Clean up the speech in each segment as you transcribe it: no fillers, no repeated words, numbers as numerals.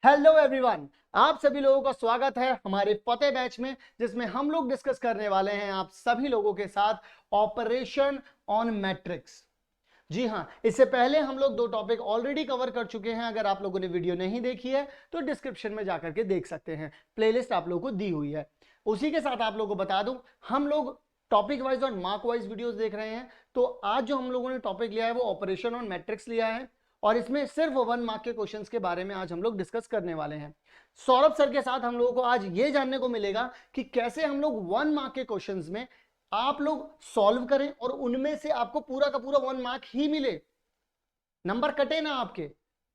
Hello everyone, आप सभी लोगों का स्वागत है हमारे फतेह बैच में, जिसमें हम लोग डिस्कस करने वाले हैं आप सभी लोगों के साथ ऑपरेशन ऑन मैट्रिक्स। जी हाँ, इससे पहले हम लोग 2 टॉपिक ऑलरेडी कवर कर चुके हैं। अगर आप लोगों ने वीडियो नहीं देखी है तो डिस्क्रिप्शन में जाकर के देख सकते हैं, प्लेलिस्ट आप लोगों को दी हुई है। उसी के साथ आप लोगों को बता दूं, हम लोग टॉपिक वाइज और मार्क वाइज वीडियोस देख रहे हैं। तो आज जो हम लोगों ने टॉपिक लिया है वो ऑपरेशन ऑन मैट्रिक्स लिया है, और इसमें सिर्फ 1 मार्क के क्वेश्चंस के बारे में आज हम लोग डिस्कस करने वाले हैं। सौरभ सर के साथ हम लोगों को आज ये जानने को मिलेगा कि कैसे हम लोग 1 मार्क के क्वेश्चंस में आप लोग सॉल्व करें और उनमें से आपको पूरा का पूरा 1 मार्क ही मिले, नंबर कटे ना आपके।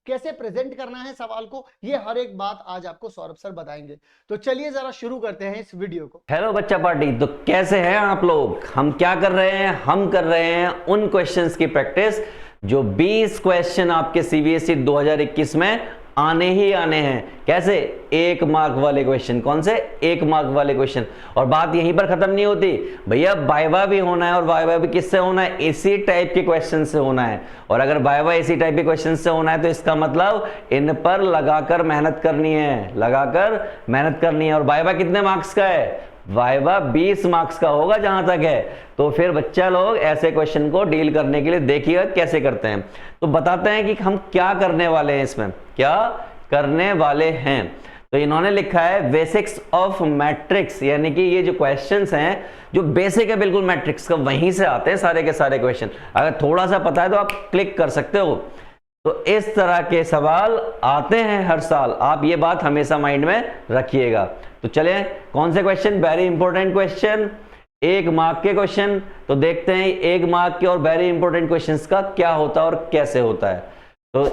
कैसे प्रेजेंट करना है सवाल को, ये हर एक बात आज आपको सौरभ सर बताएंगे। तो चलिए जरा शुरू करते हैं इस वीडियो को। हेलो बच्चा पार्टी, तो कैसे हैं आप लोग? हम क्या कर रहे हैं? हम कर रहे हैं उन क्वेश्चंस की प्रैक्टिस जो 20 क्वेश्चन आपके सीबीएसई 2021 में आने ही आने हैं। कैसे? 1 मार्क वाले क्वेश्चन। कौन से? 1 मार्क वाले क्वेश्चन। और बात यहीं पर खत्म नहीं होती भैया, वाइवा भी होना है, और वाइवा भी किससे होना है? इसी टाइप के क्वेश्चन से होना है। और अगर वाइवा इसी टाइप के क्वेश्चन से होना है तो इसका मतलब इन पर लगाकर मेहनत करनी है, लगाकर मेहनत करनी है। और वाइवा कितने मार्क्स का है? वाइवा 20 मार्क्स का होगा जहां तक है। तो फिर बच्चा लोग ऐसे क्वेश्चन को डील करने के लिए देखिएगा कैसे करते हैं। तो बताते हैं कि हम क्या करने वाले हैं, इसमें क्या करने वाले हैं। तो इन्होंने लिखा है बेसिक्स ऑफ मैट्रिक्स, यानी कि ये जो क्वेश्चंस हैं जो बेसिक है बिल्कुल मैट्रिक्स का, वहीं से आते हैं सारे के सारे क्वेश्चन। अगर थोड़ा सा पता है तो आप क्लिक कर सकते हो। तो इस तरह के सवाल आते हैं हर साल, आप ये बात हमेशा माइंड में रखिएगा। तो चले, कौन से question? Very important question, 1 mark के क्वेश्चन। तो देखते हैं 1 मार्क के और वेरी इंपॉर्टेंट क्वेश्चंस का क्या होता है और कैसे होता है। तो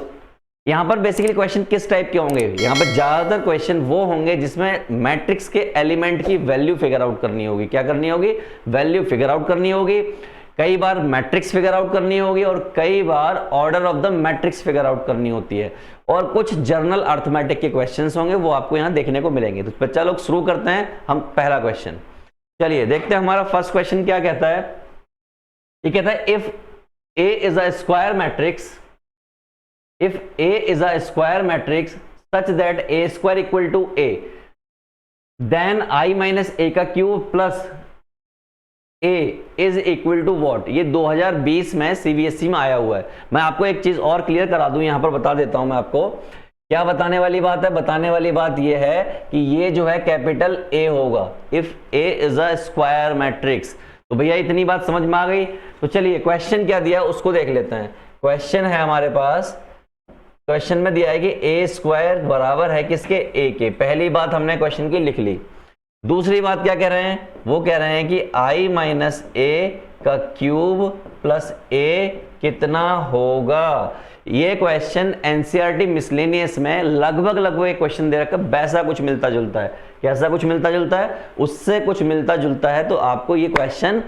यहां पर बेसिकली क्वेश्चन किस टाइप के होंगे? यहां पर ज्यादातर क्वेश्चन वो होंगे जिसमें मैट्रिक्स के एलिमेंट की वैल्यू फिगर आउट करनी होगी। क्या करनी होगी? वैल्यू फिगर आउट करनी होगी। कई बार मैट्रिक्स फिगर आउट करनी होगी और कई बार order of the matrix figure out करनी होती है। और कुछ जर्नल अर्थमेटिक के क्वेश्चंस होंगे, वो आपको यहां देखने को मिलेंगे। तो बच्चा लोग शुरू करते हैं हम पहला क्वेश्चन। चलिए देखते हैं हमारा फर्स्ट क्वेश्चन क्या कहता है। ये कहता है if A is a square matrix, if A is a square matrix such that A square equal to A, then I minus A का cube plus A is equal to what. ये 2020 में CBSE में आया हुआ है। मैं आपको एक चीज और क्लियर करा दूं, यहां पर बता देता हूं मैं आपको क्या बताने वाली बात है। बताने वाली बात ये है कि ये जो है कैपिटल ए होगा if A is a square matrix. तो भैया इतनी बात समझ में आ गई। तो चलिए क्वेश्चन क्या दिया उसको देख लेते हैं। क्वेश्चन है हमारे पास, क्वेश्चन में दिया है कि ए स्क्वायर बराबर है किसके? ए के। पहली बात हमने क्वेश्चन की लिख ली। दूसरी बात क्या कह रहे हैं? वो कह रहे हैं कि आई माइनस ए का क्यूब प्लस ए कितना होगा। ये क्वेश्चन एनसीईआरटी मिसलेनियस में लगभग एक क्वेश्चन दे रखा है, वैसा कुछ मिलता जुलता है। कैसा कुछ मिलता जुलता है? उससे कुछ मिलता जुलता है। तो आपको ये क्वेश्चन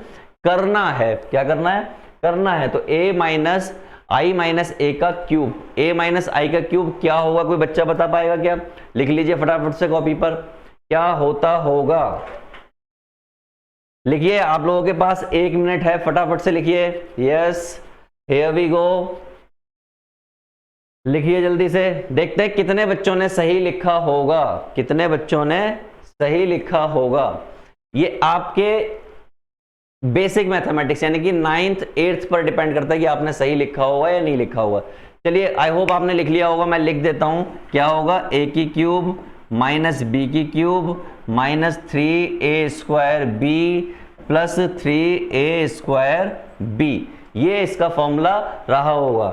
करना है। क्या करना है? करना है। तो ए माइनस आई माइनस ए का क्यूब, ए माइनस आई का क्यूब क्या होगा? कोई बच्चा बता पाएगा क्या? लिख लीजिए फटाफट से कॉपी पर, क्या होता होगा? लिखिए, आप लोगों के पास 1 मिनट है, फटाफट से लिखिए। Yes, here we go. लिखिए जल्दी से, देखते हैं कितने बच्चों ने सही लिखा होगा। कितने बच्चों ने सही लिखा होगा? ये आपके बेसिक मैथमेटिक्स यानी कि 9th 8th पर डिपेंड करता है कि आपने सही लिखा होगा या नहीं लिखा होगा। चलिए, आई होप आपने लिख लिया होगा। मैं लिख देता हूं, क्या होगा? ए की क्यूब माइनस बी की cube minus 3a square B plus 3a square B. ये इसका फॉर्मूला रहा होगा।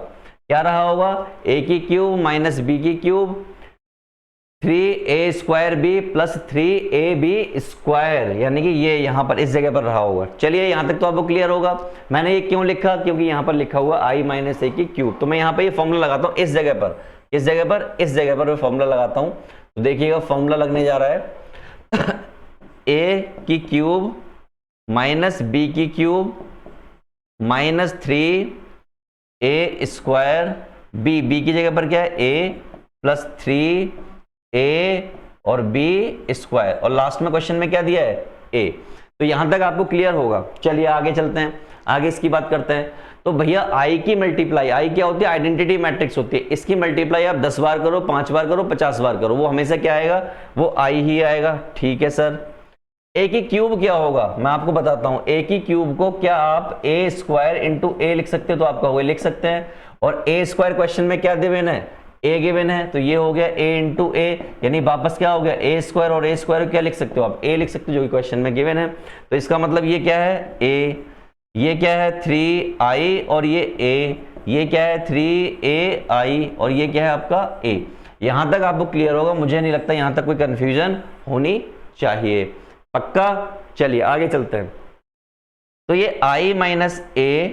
क्या रहा होगा? a की क्यूब माइनस बी की cube 3a square B plus 3ab square, यानी कि ये यहां पर इस जगह पर रहा होगा। चलिए यहां तक तो आपको क्लियर होगा। मैंने ये क्यों लिखा? क्योंकि यहां पर लिखा हुआ i माइनस ए की क्यूब। तो मैं यहां पर ये फॉर्मूला लगाता हूं इस जगह पर, इस जगह पर, इस जगह पर मैं फॉर्मूला लगाता हूं। तो देखिएगा फॉर्मूला लगने जा रहा है a की क्यूब माइनस बी की cube minus 3a square B, B की जगह पर क्या है? a प्लस 3a और b स्क्वायर, और लास्ट में क्वेश्चन में क्या दिया है? a। तो यहां तक आपको क्लियर होगा। चलिए आगे चलते हैं, आगे इसकी बात करते हैं। तो भैया आई की मल्टीप्लाई, आई क्या होती है, आइडेंटिटी मैट्रिक्स होती है, इसकी मल्टीप्लाई आप 10 बार करो, 5 बार करो, 50 बार करो, वो हमेशा क्या आएगा, वो आई ही आएगा। ठीक है सर। ए की क्यूब क्या होगा, मैं आपको बताता हूं। ए की क्यूब को क्या आप ए स्क्वायर इंटू ए लिख सकते हो, तो आप कहोगे लिख सकते हैं। और ए स्क्वायर क्वेश्चन में क्या गिवन है, ए गिवन है, तो ये हो गया ए इंटू ए, यानी वापस क्या हो गया ए स्क्वायर, और ए स्क्वायर क्या लिख सकते हो आप, ए लिख सकते हो, जो कि क्वेश्चन में गिवन है। तो इसका मतलब ये क्या है ए, ये क्या है 3i, और ये a, ये क्या है 3ai, और ये क्या है आपका a। यहां तक आपको क्लियर होगा, मुझे नहीं लगता यहां तक कोई कंफ्यूजन होनी चाहिए, पक्का। चलिए आगे चलते हैं। तो ये i माइनस a,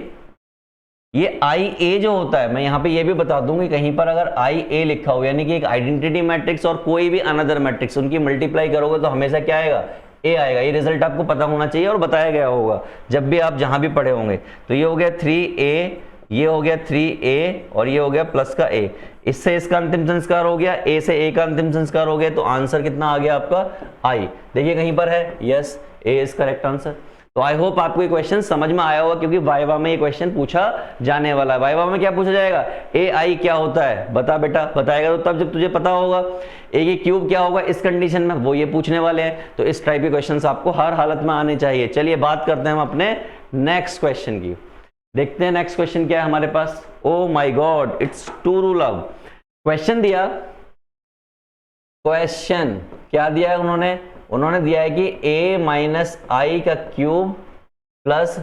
ये आई ए जो होता है, मैं यहां पे ये भी बता दूंगी, कहीं पर अगर आई ए लिखा हो यानी कि एक आइडेंटिटी मैट्रिक्स और कोई भी अनदर मैट्रिक्स, उनकी मल्टीप्लाई करोगे तो हमेशा क्या आएगा, ए आएगा। ये रिजल्ट आपको पता होना चाहिए और बताया गया होगा जब भी आप जहां भी पढ़े होंगे। तो ये हो गया 3a, ये हो गया 3a, और ये हो गया प्लस का a, इससे इसका अंतिम संस्कार हो गया, a से a का अंतिम संस्कार हो गया, तो आंसर कितना आ गया आपका i। देखिए कहीं पर है, yes a is correct answer. तो आई होप आपको ये क्वेश्चन समझ में आया होगा, क्योंकि वाइवा में ये क्वेश्चन पूछा जाने वाला है। वाइवा में क्या पूछा जाएगा, ए आई क्या होता है, बता बेटा, बताएगा तो तब जब तुझे पता होगा। ए की क्यूब क्या होगा इस कंडीशन में, वो ये पूछने वाले हैं। तो इस टाइप के क्वेश्चंस आपको हर हालत में आने चाहिए। चलिए बात करते हैं हम अपने नेक्स्ट क्वेश्चन की। देखते हैं नेक्स्ट क्वेश्चन क्या है हमारे पास। Oh my God, it's true love. Question दिया, क्वेश्चन क्या दिया है उन्होंने दिया है कि a माइनस आई का cube plus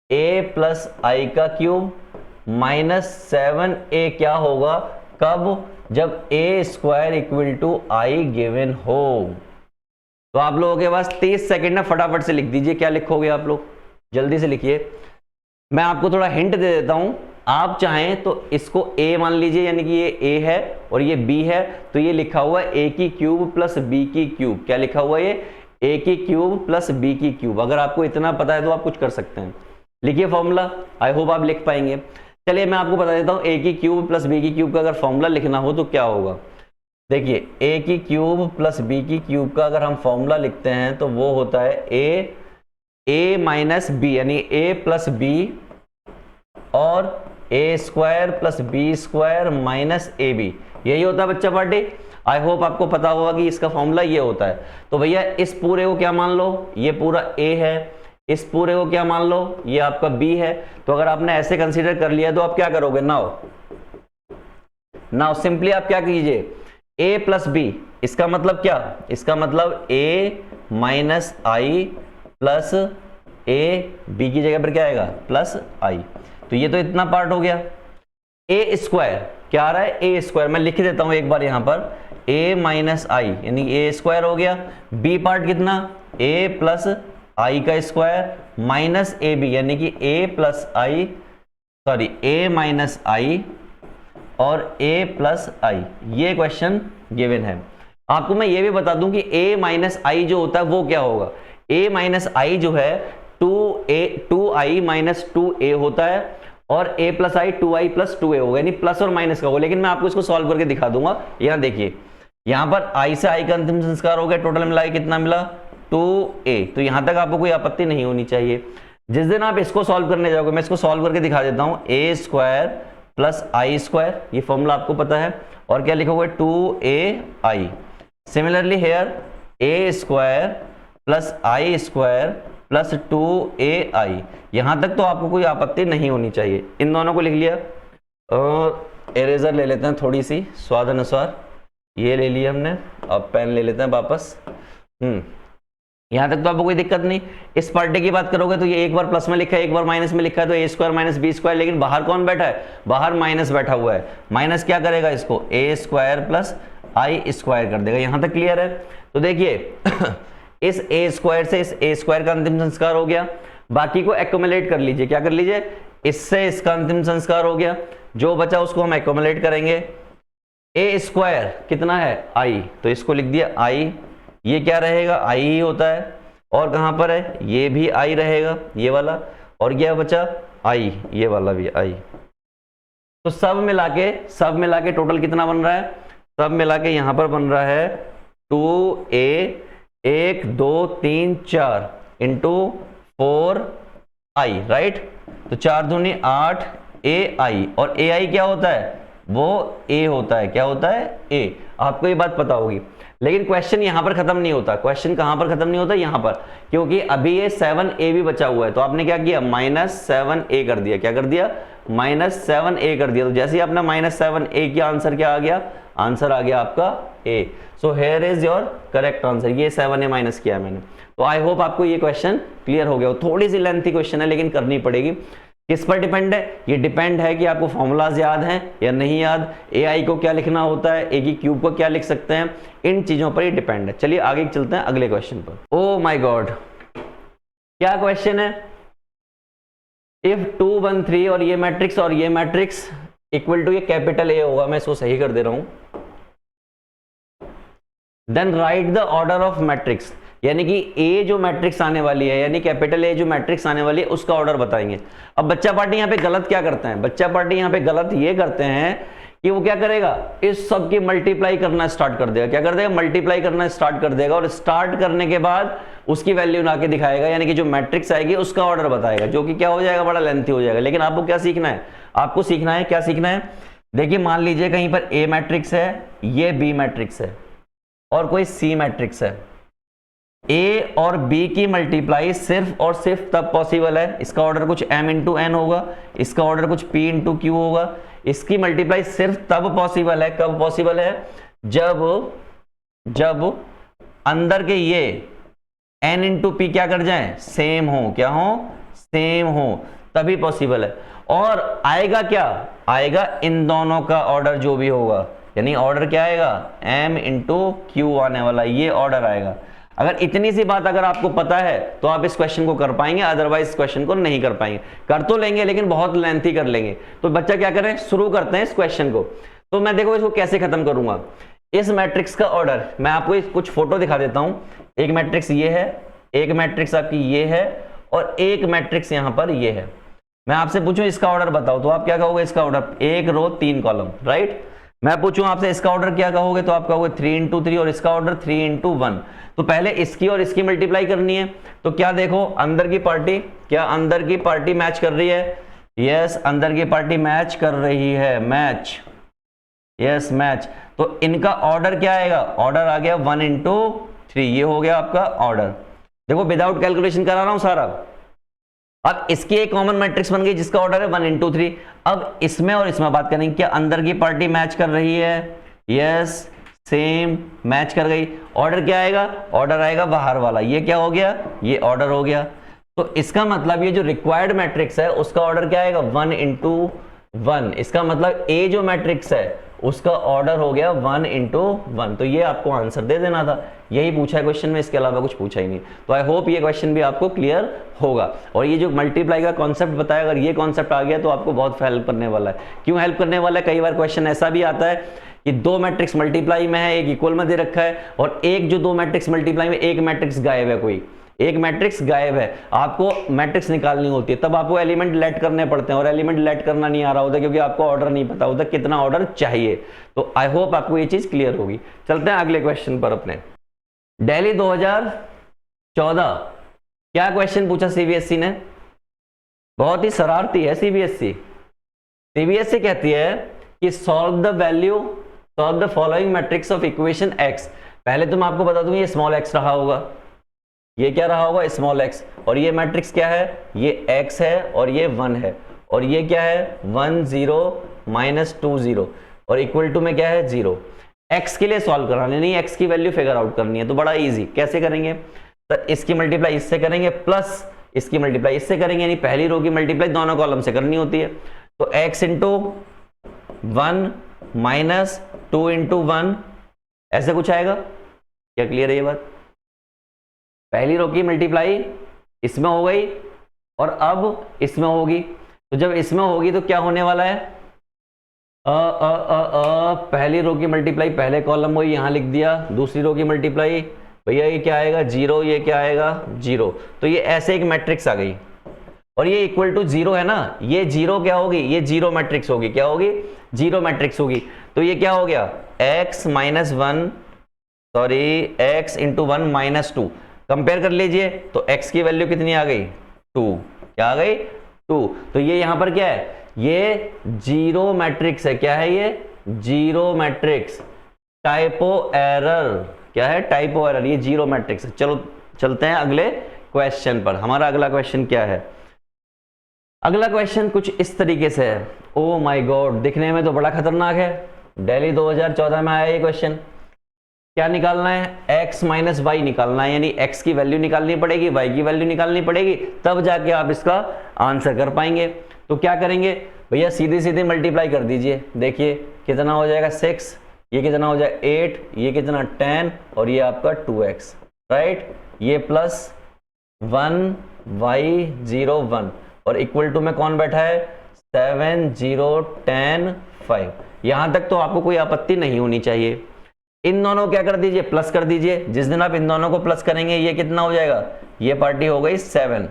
a plus I का क्यूब माइनस 7a क्या होगा, कब, जब a square equal to I given हो। तो आप लोगों के पास 30 सेकंड में फटाफट से लिख दीजिए, क्या लिखोगे आप लोग, जल्दी से लिखिए। मैं आपको थोड़ा हिंट दे देता हूं, आप चाहें तो इसको a मान लीजिए, यानी कि ये a है और ये b है, तो ये लिखा हुआ है a की क्यूब प्लस b की क्यूब। क्या लिखा हुआ है ये, a की क्यूब प्लस b की क्यूब। अगर आपको इतना पता है तो आप कुछ कर सकते हैं। लिखिए फॉर्मूला, आई होप आप लिख पाएंगे। चलिए मैं आपको बता देता हूं, a की क्यूब प्लस b की क्यूब का अगर फॉर्मूला लिखना हो तो क्या होगा। देखिए a की क्यूब प्लस b की क्यूब का अगर हम फॉर्मूला लिखते हैं तो वो होता है a माइनस b, यानी a प्लस b और A square plus B square minus A B, यही होता है बच्चा पार्टी। आई होप आपको पता होगा कि इसका फॉर्मूला ये होता है। तो भैया इस पूरे को क्या मान लो, ये पूरा ए है, इस पूरे को क्या मान लो, ये आपका बी है। तो अगर आपने ऐसे कंसीडर कर लिया तो आप क्या करोगे, नाउ सिंपली आप क्या कीजिए, ए प्लस बी, इसका मतलब क्या, इसका मतलब ए माइनस आई प्लस ए, बी की जगह पर क्या आएगा प्लस आई। तो ये तो इतना पार्ट हो गया। ए स्क्वायर क्या आ रहा है, ए स्क्वायर, मैं लिख देता हूं एक बार यहां पर, ए माइनस आई यानी ए स्क्वायर हो गया। बी पार्ट कितना, ए प्लस आई का स्क्वायर माइनस ए बी, यानी कि ए प्लस आई, सॉरी ए माइनस आई और ए प्लस आई। ये क्वेश्चन गिवन है। आपको मैं ये भी बता दूं कि ए माइनस आई जो होता है वो क्या होगा, ए माइनस आई जो है 2i माइनस 2a होता है, और a plus I 2i plus 2a होगा, यानी प्लस और माइनस का होगा। लेकिन मैं आपको इसको सॉल्व करके दिखा दूंगा। यहां देखिए, यहां पर i से i का अंतिम संस्कार हो गया, टोटल मिला के कितना मिला 2a। तो यहां तक आपको कोई आपत्ति नहीं होनी चाहिए। जिस दिन आप इसको सॉल्व करने जाओगे, मैं इसको सॉल्व करके दिखा देता हूं, a square plus I square, ये फॉर्मूला आपको पता है, और क्या लिखोगे 2ai। Similarly here a square plus I square plus 2ai। यहां तक तो आपको कोई आपत्ति नहीं होनी चाहिए। इन दोनों को लिख लिया, और इरेजर ले लेते हैं थोड़ी सी स्वाद अनुसार, ये ले लिया हमने। अब पेन ले लेते हैं वापस। यहां तक तो आपको कोई दिक्कत नहीं। इस पार्टी की बात करोगे तो ये एक बार प्लस में लिखा है, एक बार माइनस में लिखा है, तो ए स्क्वायर माइनस बी स्क्वायर, लेकिन बाहर कौन बैठा है, बाहर माइनस बैठा हुआ है। माइनस क्या करेगा इसको, ए स्क्वायर प्लस आई स्क्वायर कर देगा। यहां तक क्लियर है। तो देखिए इस ए स्क्वायर से इस ए स्क्वायर का अंतिम संस्कार हो गया, बाकी को एक्यूमुलेट कर लीजिए। क्या कर लीजिए, इससे इसका अंतिम संस्कार हो गया, जो बचा उसको हम एक्यूमुलेट करेंगे। ए स्क्वायर कितना है आई, तो इसको लिख दिया आई, ये क्या रहेगा आई ही होता है, और कहां पर है ये भी आई रहेगा, ये वाला, और क्या बचा आई, ये वाला भी आई। तो सब मिला के टोटल कितना बन रहा है, सब मिला के यहां पर बन रहा है 2a 1 2 3 4 इंटू 4i, राइट। तो 4 दूनी 8 AI, और AI क्या होता है, वो A होता है। क्या होता है, A। आपको ये बात पता होगी। लेकिन क्वेश्चन यहां पर खत्म नहीं होता। क्वेश्चन कहां पर खत्म नहीं होता, यहां पर, क्योंकि अभी ये 7A भी बचा हुआ है। तो आपने क्या किया, -7A कर दिया। क्या कर दिया, -7A कर दिया। तो जैसे ही आपने -7A किया, आंसर क्या आ गया, आंसर आ गया आपका A। So here is your correct answer. ये 7A माइनस किया है मैंने। तो आई होप आपको ये क्वेश्चन क्लियर हो गया। थोड़ी सी लेंथी क्वेश्चन है, लेकिन करनी पड़ेगी। किस पर डिपेंड है, ये डिपेंड है कि आपको फॉर्मूलाज याद हैं या नहीं याद, AI को क्या लिखना होता है, A की क्यूब को क्या लिख सकते हैं, इन चीजों पर ये डिपेंड है। चलिए आगे चलते हैं अगले क्वेश्चन पर। ओ माय गॉड, क्या क्वेश्चन है, इफ 2 1 3 और ये मैट्रिक्स इक्वल टू ये कैपिटल A होगा, मैं इसको सही कर दे रहा हूं, then write the order of matrix, यानी कि A जो मैट्रिक्स आने वाली है, यानी कैपिटल A जो मैट्रिक्स आने वाली है, उसका ऑर्डर बताएंगे। अब बच्चा पार्टी यहाँ पे गलत क्या करते हैं, बच्चा पार्टी यहाँ पे गलत ये करते हैं कि वो क्या करेगा, इस सब की मल्टीप्लाई करना स्टार्ट कर देगा। क्या कर देगा, मल्टीप्लाई करना स्टार्ट कर देगा, और स्टार्ट करने के बाद उसकी वैल्यू ला के दिखाएगा, यानी कि जो मैट्रिक्स आएगी उसका ऑर्डर बताएगा, जो कि क्या हो जाएगा, बड़ा लेंथी हो जाएगा। लेकिन आपको क्या सीखना है, आपको सीखना है, क्या सीखना है, देखिए मान लीजिए कहीं पर A मैट्रिक्स है, ये B मैट्रिक्स है, और कोई C मैट्रिक्स है। A और B की मल्टीप्लाई सिर्फ और सिर्फ तब पॉसिबल है, इसका ऑर्डर कुछ M इंटू N होगा, इसका ऑर्डर कुछ P इंटू Q होगा। इसकी मल्टीप्लाई सिर्फ तब पॉसिबल है, कब पॉसिबल है, जब अंदर के ये N इंटू P क्या कर जाए, सेम हो। क्या हो, सेम हो, तभी पॉसिबल है। और आएगा क्या, आएगा इन दोनों का ऑर्डर जो भी होगा, यानी ऑर्डर क्या आएगा, M इंटू Q आने वाला, ये ऑर्डर आएगा। अगर इतनी सी बात अगर आपको पता है तो आप इस क्वेश्चन को कर पाएंगे, अदरवाइज इस क्वेश्चन को नहीं कर पाएंगे। कर तो लेंगे लेकिन बहुत लेंथी कर लेंगे। तो बच्चा क्या करें, शुरू करते हैं इस क्वेश्चन को। तो मैं देखो इसको कैसे खत्म करूंगा, इस मैट्रिक्स का ऑर्डर मैं आपको कुछ फोटो दिखा देता हूं। एक मैट्रिक्स ये है, एक मैट्रिक्स आपकी ये है, और एक मैट्रिक्स यहां पर ये है। मैं आपसे पूछूं इसका ऑर्डर बताओ, तो आप क्या कहोगे, इसका ऑर्डर 1 रो 3 कॉलम, राइट। मैं पूछूं आपसे इसका ऑर्डर क्या कहोगे, तो आप कहोगे 3 इंटू 3, और इसका ऑर्डर 3 इंटू 1। तो पहले इसकी और इसकी मल्टीप्लाई करनी है। तो क्या देखो, अंदर की पार्टी, क्या अंदर की पार्टी मैच कर रही है, यस अंदर की पार्टी मैच कर रही है, मैच, यस मैच। तो इनका ऑर्डर क्या आएगा, ऑर्डर आ गया 1 इंटू 3, ये हो गया आपका ऑर्डर। देखो विदाउट कैलकुलेशन करा रहा हूं सारा। अब इसकी एक कॉमन मैट्रिक्स बन गई जिसका ऑर्डर है 1 इंटू 3। अब इसमें और इसमें बात करेंगे, क्या अंदर की पार्टी मैच कर रही है, यस सेम मैच कर गई। ऑर्डर क्या आएगा, ऑर्डर आएगा बाहर वाला, ये क्या हो गया, ये ऑर्डर हो गया। तो इसका मतलब ये जो रिक्वायर्ड मैट्रिक्स है उसका ऑर्डर क्या आएगा, 1 इंटू 1। इसका मतलब A जो मैट्रिक्स है उसका ऑर्डर हो गया 1 इंटू 1। तो ये आपको आंसर दे देना था, यही पूछा है क्वेश्चन में, इसके अलावा कुछ पूछा ही नहीं। तो आई होप ये क्वेश्चन भी आपको क्लियर होगा। और ये जो मल्टीप्लाई का कॉन्सेप्ट बताया, अगर ये कॉन्सेप्ट आ गया तो आपको बहुत हेल्प करने वाला है। क्यों हेल्प करने वाला है, कई बार क्वेश्चन ऐसा भी आता है कि 2 मैट्रिक्स मल्टीप्लाई में है, एक इक्वल में दे रखा है, और एक जो 2 मैट्रिक्स मल्टीप्लाई में एक मैट्रिक्स गायब है, कोई एक मैट्रिक्स गायब है, आपको मैट्रिक्स निकालनी होती है, तब आपको एलिमेंट लेट करने पड़ते हैं, और एलिमेंट लेट करना नहीं आ रहा होता क्योंकि आपको ऑर्डर नहीं पता होता कितना ऑर्डर चाहिए। तो आई होप आपको ये चीज क्लियर होगी। चलते हैं अगले क्वेश्चन पर अपने। दिल्ली 2014, क्या क्वेश्चन पूछा सीबीएसई ने, बहुत ही शरारती है सीबीएसई। सीबीएसई कहती है कि solve the following matrix of equation x। पहले तो मैं आपको बता दूं ये स्मॉल x रहा होगा, ये क्या रहा होगा, स्मॉल x, और ये मैट्रिक्स क्या है, ये x है और ये 1 है, और ये क्या है 1 0 -2 0, और इक्वल टू में क्या है 0। x के लिए सॉल्व कराना नहीं, x की वैल्यू फिगर आउट करनी है। तो बड़ा इजी, कैसे करेंगे, तो इसकी मल्टीप्लाई इससे करेंगे प्लस इसकी मल्टीप्लाई इससे करेंगे, यानी पहली रो की मल्टीप्लाई दोनों कॉलम से करनी होती है। तो x इंटू 1 माइनस 2 इंटू 1 ऐसे कुछ आएगा। क्या क्लियर है ये बात, पहली रो की मल्टीप्लाई इसमें हो गई और अब इसमें होगी। तो जब इसमें होगी तो क्या होने वाला है, पहली रो की मल्टीप्लाई पहले कॉलम में यहां लिख दिया, दूसरी रो की मल्टीप्लाई भैया ये क्या आएगा 0, ये क्या आएगा 0। तो ये ऐसे एक मैट्रिक्स आ गई, और ये इक्वल टू 0 है ना, ये 0 क्या होगी, ये 0 मैट्रिक्स होगी, क्या होगी 0 मैट्रिक्स होगी। तो ये क्या हो गया x minus 1 sorry x into 1 minus 2। Compare कर लीजिए तो x की वैल्यू कितनी आ गई 2, क्या आ गई 2। तो ये यहां पर क्या है, ये जीरो मैट्रिक्स है। क्या है ये, जीरो मैट्रिक्स। टाइपो एरर, क्या है, टाइपो एरर, ये जीरो मैट्रिक्स है। चलो चलते हैं अगले क्वेश्चन पर। हमारा अगला क्वेश्चन क्या है, अगला क्वेश्चन कुछ इस तरीके से है। ओ माय गॉड, दिखने में तो बड़ा खतरनाक है। दिल्ली 2014 में आया ये क्वेश्चन। क्या निकालना है, x माइनस वाई निकालना है, यानी x की वैल्यू निकालनी पड़ेगी, y की वैल्यू निकालनी पड़ेगी, तब जाके आप इसका आंसर कर पाएंगे। तो क्या करेंगे भैया, सीधे सीधे मल्टीप्लाई कर दीजिए। देखिए कितना हो जाएगा 6, ये कितना हो जाएगा 8, ये कितना 10 और ये आपका 2x, राइट। ये प्लस 1 y 0 1 और इक्वल टू में कौन बैठा है, 7 0 10 5। यहां तक तो आपको कोई आपत्ति नहीं होनी चाहिए। इन दोनों क्या कर दीजिए, प्लस कर दीजिए। जिस दिन आप इन दोनों को प्लस करेंगे ये कितना हो जाएगा, ये पार्टी हो गई 7।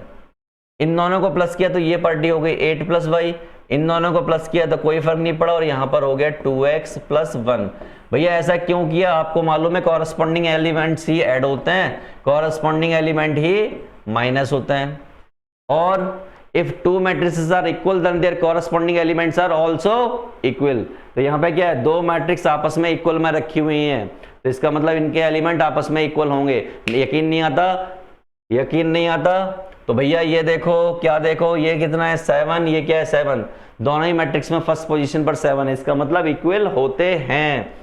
इन दोनों को प्लस किया तो ये पार्टी हो गई 8 प्लस वाई। इन दोनों को प्लस किया तो कोई फर्क नहीं पड़ा और यहां पर हो गया 2x प्लस 1। भैया ऐसा क्यों किया, आपको मालूम है कॉरस्पॉन्डिंग एलिमेंट्स ही ऐड होते हैं, कॉरस्पॉन्डिंग एलिमेंट ही माइनस होते हैं। और if two matrices are equal then their corresponding elements are also equal। तो यहाँ पे क्या है, दो मैट्रिक्स आपस में इक्वल में रखी हुई हैं, तो इसका मतलब इनके एलिमेंट आपस में इक्वल होंगे। यकीन नहीं आता, यकीन नहीं आता तो भैया ये देखो, क्या देखो, ये कितना है 7, ये क्या है 7, दोनों ही मैट्रिक्स में फर्स्ट पोजीशन पर 7 है, इसका मतलब इक्वल होते हैं।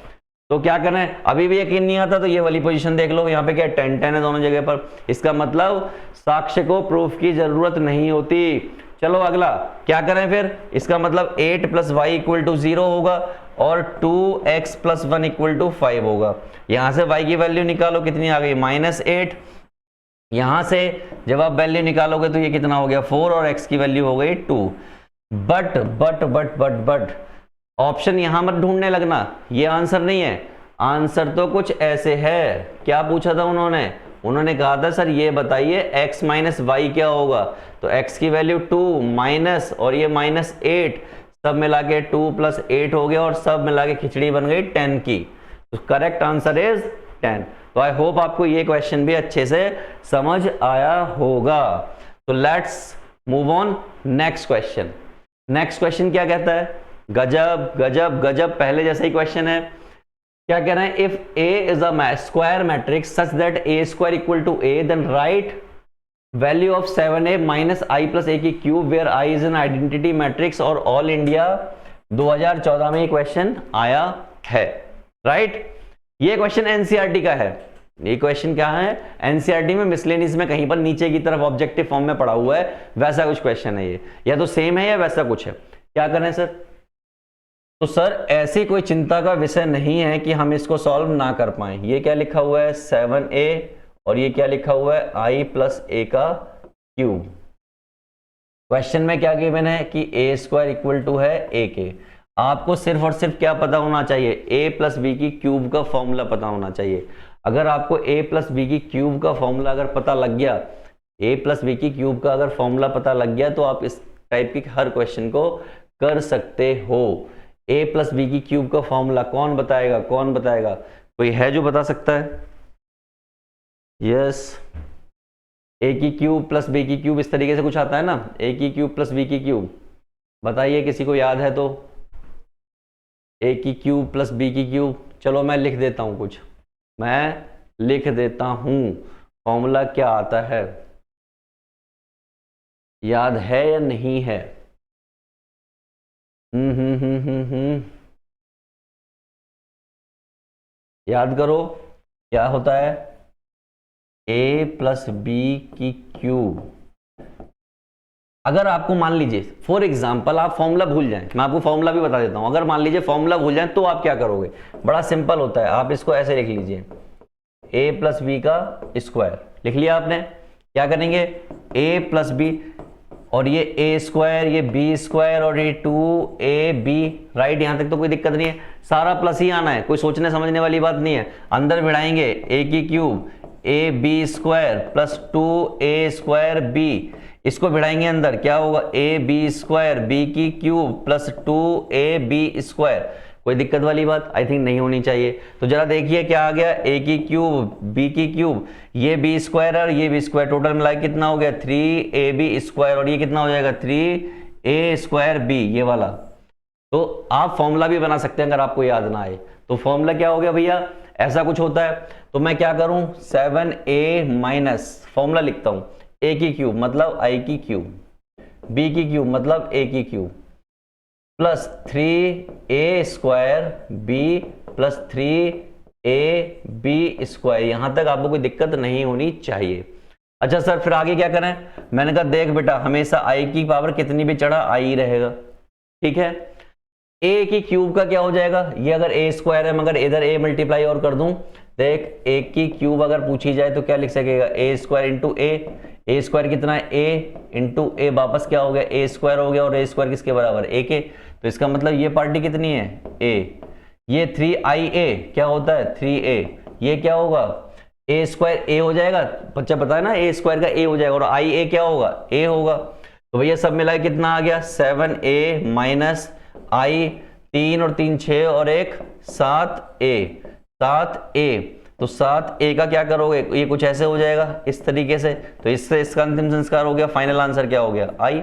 तो क्या करना है, अभी भी यकीन नहीं आता तो ये वाली पोजीशन देख लो, यहाँ पे क्या 10 10 है दोनों जगह पर, इसका मतलब साक्ष्य को प्रूफ की जरूरत नहीं होती। चलो अगला क्या करें फिर, इसका मतलब 8 प्लस वाई इक्वल टू 0 होगा और 2x प्लस 1 इक्वल टू 5 होगा। यहां से y की वैल्यू निकालो, कितनी आ गई -8। यहां से जब आप वैल्यू निकालोगे तो ये कितना हो गया 4 और x की वैल्यू हो गई 2। बट ऑप्शन यहां मत ढूंढने लगना, ये आंसर नहीं है। आंसर तो कुछ ऐसे है। क्या पूछा था उन्होंने कहा था सर ये बताइए x माइनस वाई क्या होगा, तो x की वैल्यू 2 माइनस और ये -8, सब मिला के 2 प्लस 8 हो गया और सब मिला के खिचड़ी बन गई 10 की। तो करेक्ट आंसर इज 10। तो आई होप आपको ये क्वेश्चन भी अच्छे से समझ आया होगा। तो let's move on next question. Next question क्या कहता है, गजब गजब गजब, पहले जैसा ही क्वेश्चन है। क्या कह रहे हैं, if A is a square matrix such that A square equal to A then write value of 7A minus I plus A की cube where I is an identity matrix. और ऑल इंडिया 2014 में ये question आया है, right. ये question NCERT का है। ये क्वेश्चन क्या है, एनसीईआरटी में मिसलेनियस में कहीं पर नीचे की तरफ ऑब्जेक्टिव फॉर्म में पड़ा हुआ है, वैसा कुछ क्वेश्चन है ये, या तो सेम है या वैसा कुछ है। क्या करें सर, तो सर ऐसी कोई चिंता का विषय नहीं है कि हम इसको सॉल्व ना कर पाए। ये क्या लिखा हुआ है 7A और ये क्या लिखा हुआ है I प्लस A का क्यूब। क्वेश्चन में क्या गिवन है कि A स्क्वायर इक्वल टू है A के। आपको सिर्फ और सिर्फ क्या पता होना चाहिए, A प्लस बी की क्यूब का फॉर्मूला पता होना चाहिए। अगर आपको A प्लस बी की क्यूब का फॉर्मूला अगर पता लग गया, A प्लस बी की क्यूब का अगर फॉर्मूला पता लग गया तो आप इस टाइप की हर क्वेश्चन को कर सकते हो। A प्लस बी की क्यूब का फॉर्मूला कौन बताएगा, कौन बताएगा, कोई है जो बता सकता है? यस, A की क्यूब प्लस बी की क्यूब इस तरीके से कुछ आता है ना, A की क्यूब प्लस बी की क्यूब। बताइए किसी को याद है तो। A की क्यूब प्लस बी की क्यूब, चलो मैं लिख देता हूं, कुछ मैं लिख देता हूं फॉर्मूला क्या आता है, याद है या नहीं है? याद करो क्या होता है, A प्लस बी की क्यूब। अगर आपको मान लीजिए फॉर एग्जांपल आप फॉर्मूला भूल जाएं, मैं आपको फॉर्मूला भी बता देता हूं। अगर मान लीजिए फॉर्मूला भूल जाएं तो आप क्या करोगे, बड़ा सिंपल होता है। आप इसको ऐसे लिख लीजिए, A प्लस बी का स्क्वायर लिख लिया आपने। क्या करेंगे, A प्लस बी और ये A स्क्वायर, ये B स्क्वायर और ये 2AB, राइट। यहां तक तो कोई दिक्कत नहीं है, सारा प्लस ही आना है, कोई सोचने समझने वाली बात नहीं है। अंदर भिड़ाएंगे A की cube AB square plus 2A square B, इसको भिड़ाएंगे अंदर, क्या होगा AB स्क्वायर B की क्यूब प्लस 2AB स्क्वायर। कोई दिक्कत वाली बात आई थिंक नहीं होनी चाहिए। तो जरा देखिए क्या आ गया, a की क्यूब b की क्यूब, ये b स्क्वायर और ये b स्क्वायर, टोटल मिला के कितना हो गया 3ab स्क्वायर, और ये कितना हो जाएगा 3a स्क्वायर b, ये वाला। तो आप फॉर्मूला भी बना सकते हैं अगर आपको याद ना आए। तो फॉर्मूला क्या हो गया भैया, ऐसा कुछ होता है। तो मैं क्या करूं 7a माइनस, फॉर्मूला लिखता हूं, a की क्यूब मतलब i की क्यूब, b की क्यूब मतलब a की cube, plus 3a square b plus 3ab square. यहां तक आपको कोई दिक्कत नहीं होनी चाहिए। अच्छा सर फिर आगे क्या करें, मैंने कहा देख बेटा हमेशा i की पावर कितनी भी चढ़ा i ही रहेगा, ठीक है। a की क्यूब का क्या हो जाएगा, ये अगर a स्क्वायर है मगर इधर a मल्टीप्लाई और कर दूं, देख a की क्यूब अगर पूछी जाए तो क्या लिख सकेगा, a square into a square कितना है a इंटू a, वापस क्या हो गया a स्क्वायर हो गया, और a स्क्वायर किसके बराबर a के। तो इसका मतलब ये पार्टी कितनी है a, ये 3ia क्या होता है 3a, ये क्या होगा a स्क्वायर a हो जाएगा, बच्चा पता है ना a स्क्वायर का a हो जाएगा, और ia क्या होगा a होगा। तो भैया सब मिला कितना आ गया 7a माइनस i, 3 और 3 6 और 1 7a। तो 7a का क्या करोगे, ये कुछ ऐसे हो जाएगा इस तरीके से। तो इससे इसका अंतिम संस्कार हो गया, फाइनल आंसर क्या हो गया i।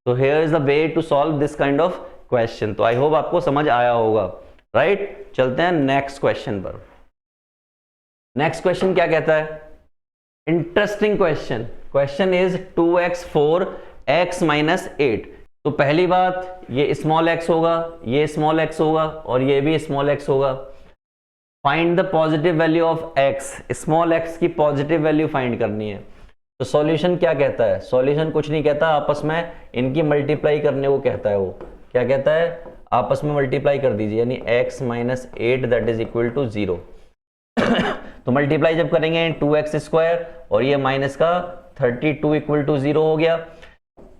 तो here is the way to solve this kind of question. तो आई होप आपको समझ आया होगा, राइट। चलते हैं नेक्स्ट क्वेश्चन पर। नेक्स्ट क्वेश्चन क्या कहता है, interesting question. Question is 2x 4x minus 8। तो पहली बात ये स्मॉल x होगा, ये स्मॉल x होगा, और ये भी स्मॉल x होगा। Find the positive value of x, small x की पॉजिटिव वैल्यू फाइंड करनी है। तो सॉल्यूशन क्या कहता है, सॉल्यूशन कुछ नहीं कहता, आपस में इनकी मल्टीप्लाई करने को कहता है। वो क्या कहता है, आपस में मल्टीप्लाई कर दीजिए, यानी x minus 8 that is equal to 0। तो मल्टीप्लाई जब करेंगे 2x स्क्वायर और ये माइनस का 32 इक्वल टू 0 हो गया,